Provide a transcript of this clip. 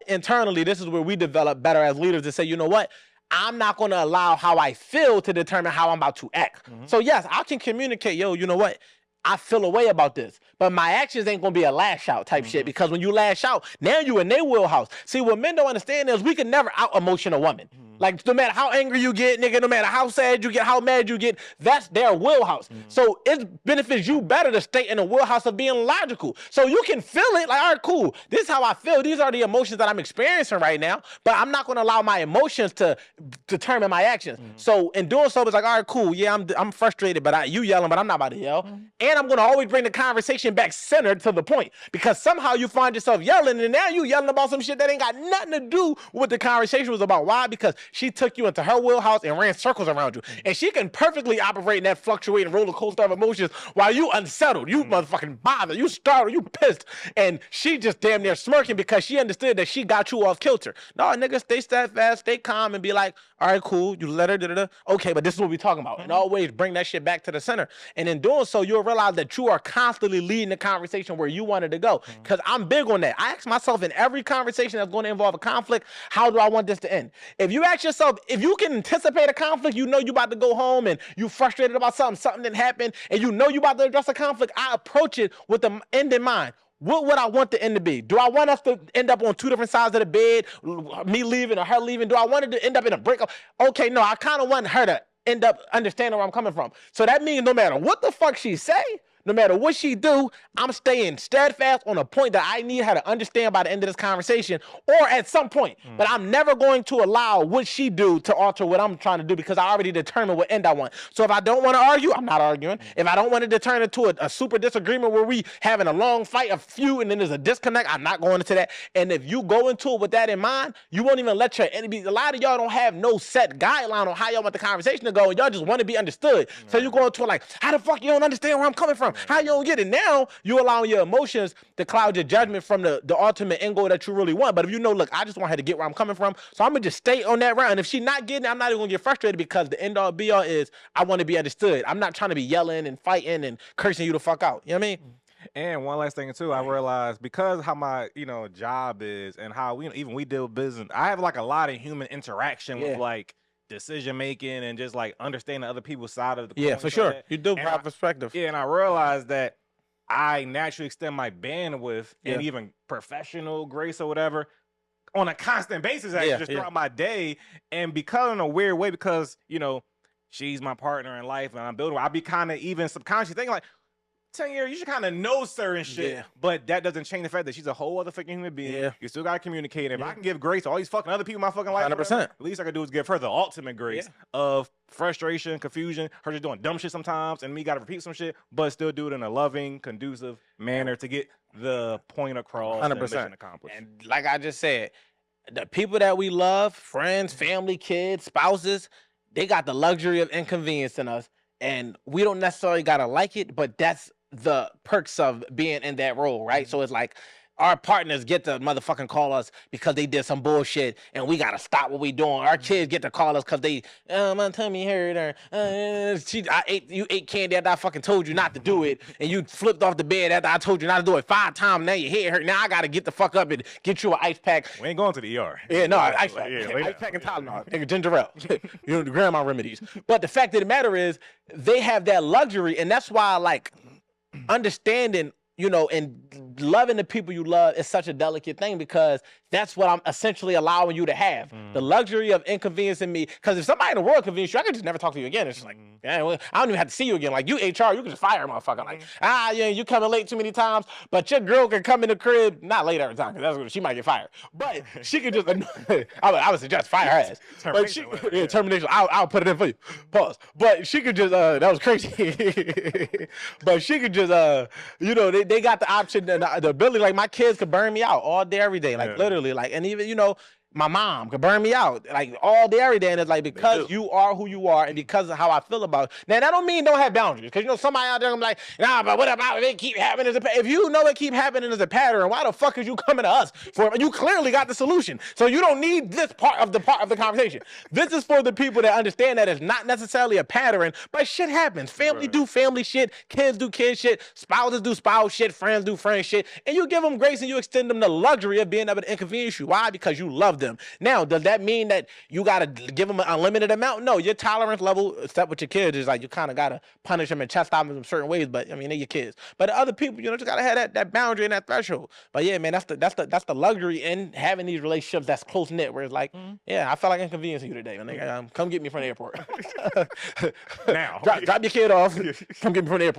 internally, this is where we develop better as leaders to say, you know what? I'm not going to allow how I feel to determine how I'm about to act. So yes, I can communicate, yo, you know what? I feel a way about this, but my actions ain't gonna be a lash out type shit, because when you lash out, now you in their wheelhouse. See, what men don't understand is we can never out emotion a woman. Like, no matter how angry you get, nigga, no matter how sad you get, how mad you get, that's their wheelhouse. So it benefits you better to stay in the wheelhouse of being logical. So you can feel it, like, all right, cool. This is how I feel. These are the emotions that I'm experiencing right now, but I'm not gonna allow my emotions to determine my actions. So in doing so, it's like, all right, cool. Yeah, I'm frustrated, but you yelling, but I'm not about to yell. And I'm gonna always bring the conversation back centered to the point, because somehow you find yourself yelling, and now you yelling about some shit that ain't got nothing to do with what the conversation was about. Why? Because she took you into her wheelhouse and ran circles around you, and she can perfectly operate in that fluctuating roller coaster of emotions while you unsettled, you motherfucking bothered, you startled, you pissed, and she just damn near smirking because she understood that she got you off kilter. No, nigga, stay steadfast, stay calm, and be like, all right, cool, you let her, okay, but this is what we talking about, and always bring that shit back to the center. And in doing so, you'll realize that you are constantly leading the conversation where you wanted to go. Because I'm big on that. I ask myself in every conversation that's going to involve a conflict, how do I want this to end? If you ask yourself, if you can anticipate a conflict, you know you about to go home and you frustrated about something didn't happen, and you know you about to address a conflict, I approach it with the end in mind. What would I want the end to be? Do I want us to end up on two different sides of the bed, me leaving or her leaving? Do I want it to end up in a breakup? Okay, no, I kind of want her to end up understanding where I'm coming from. So that means no matter what the fuck she say, no matter what she do, I'm staying steadfast on a point that I need her to understand by the end of this conversation, or at some point. But I'm never going to allow what she do to alter what I'm trying to do, because I already determined what end I want. So if I don't want to argue, I'm not arguing. If I don't want to turn into a super disagreement where we having a long fight, a feud, and then there's a disconnect, I'm not going into that. And if you go into it with that in mind, you won't even let your enemy. A lot of y'all don't have no set guideline on how y'all want the conversation to go, and y'all just want to be understood. So you go into it like, how the fuck you don't understand where I'm coming from? How you don't get it? Now you allowing your emotions to cloud your judgment from the ultimate end goal that you really want. But if you know, look, I just want her to get where I'm coming from, so I'm gonna just stay on that round. And if she not getting it, I'm not even gonna get frustrated, because the end all be all is I want to be understood. I'm not trying to be yelling and fighting and cursing you the fuck out. You know what I mean? And one last thing too, I realized, because how my job is and how even we deal with business, I have like a lot of human interaction with like decision making and just like understanding other people's side of the coin. Yeah, for sure. You do have perspective. Yeah, and I realized that I naturally extend my bandwidth and even professional grace or whatever on a constant basis, actually, just throughout my day. And because in a weird way, because she's my partner in life and I'm building, I'll be kind of even subconsciously thinking like, 10 years, you should kind of know certain shit, but that doesn't change the fact that she's a whole other fucking human being. You still gotta communicate. If I can give grace to all these fucking other people in my fucking life, 100%. At least I can do is give her the ultimate grace of frustration, confusion, her just doing dumb shit sometimes, and me gotta repeat some shit, but still do it in a loving, conducive manner to get the point across. 100%. And mission accomplished. And like I just said, the people that we love, friends, family, kids, spouses, they got the luxury of inconveniencing us, and we don't necessarily gotta like it, but that's the perks of being in that role, right? So it's like our partners get to motherfucking call us because they did some bullshit, and we gotta stop what we doing. Our kids get to call us because they, my tummy hurt, or you ate candy after I fucking told you not to do it, and you flipped off the bed after I told you not to do it 5 times. Now your head hurt. Now I gotta get the fuck up and get you an ice pack. We ain't going to the ER. Yeah, no, ice pack, ice pack and Tylenol, nigga, ginger ale, the grandma remedies. But the fact of the matter is, they have that luxury, and that's why, like, understanding, and loving the people you love is such a delicate thing, because that's what I'm essentially allowing you to have. The luxury of inconveniencing me. Because if somebody in the world convinced you, I could just never talk to you again. It's just like, I don't even have to see you again. Like, you HR, you can just fire a motherfucker. Like, you coming late too many times, but your girl can come in the crib, not late every time, because that's when she might get fired. But she could just, I would suggest fire her ass. Termination. But termination. I'll put it in for you. Pause. But she could just, that was crazy. But she could just, they got the option, the ability, like, my kids could burn me out all day, every day. Like, literally, like, and even, my mom could burn me out like all day, every day. And it's like, because you are who you are and because of how I feel about it. Now, that don't mean don't have boundaries. Because, you know, somebody out there I'm like, nah, but what about it keep happening as a pattern? If you know it keep happening as a pattern, why the fuck is you coming to us for it? You clearly got the solution. So you don't need this part of the conversation. This is for the people that understand that it's not necessarily a pattern, but shit happens. Family do family shit, kids do kid shit, spouses do spouse shit, friends do friend shit. And you give them grace and you extend them the luxury of being able to inconvenience you. Why? Because you love them. Now, does that mean that you got to give them an unlimited amount? No, your tolerance level, except with your kids, is like you kind of got to punish them and chastise them in certain ways. But I mean, they're your kids. But the other people, you know, just got to have that boundary and that threshold. But yeah, man, that's the luxury in having these relationships that's close knit, where it's like, yeah, I felt like inconveniencing you today. Man. Come get me from the airport. Now, drop your kid off. Come get me from the airport.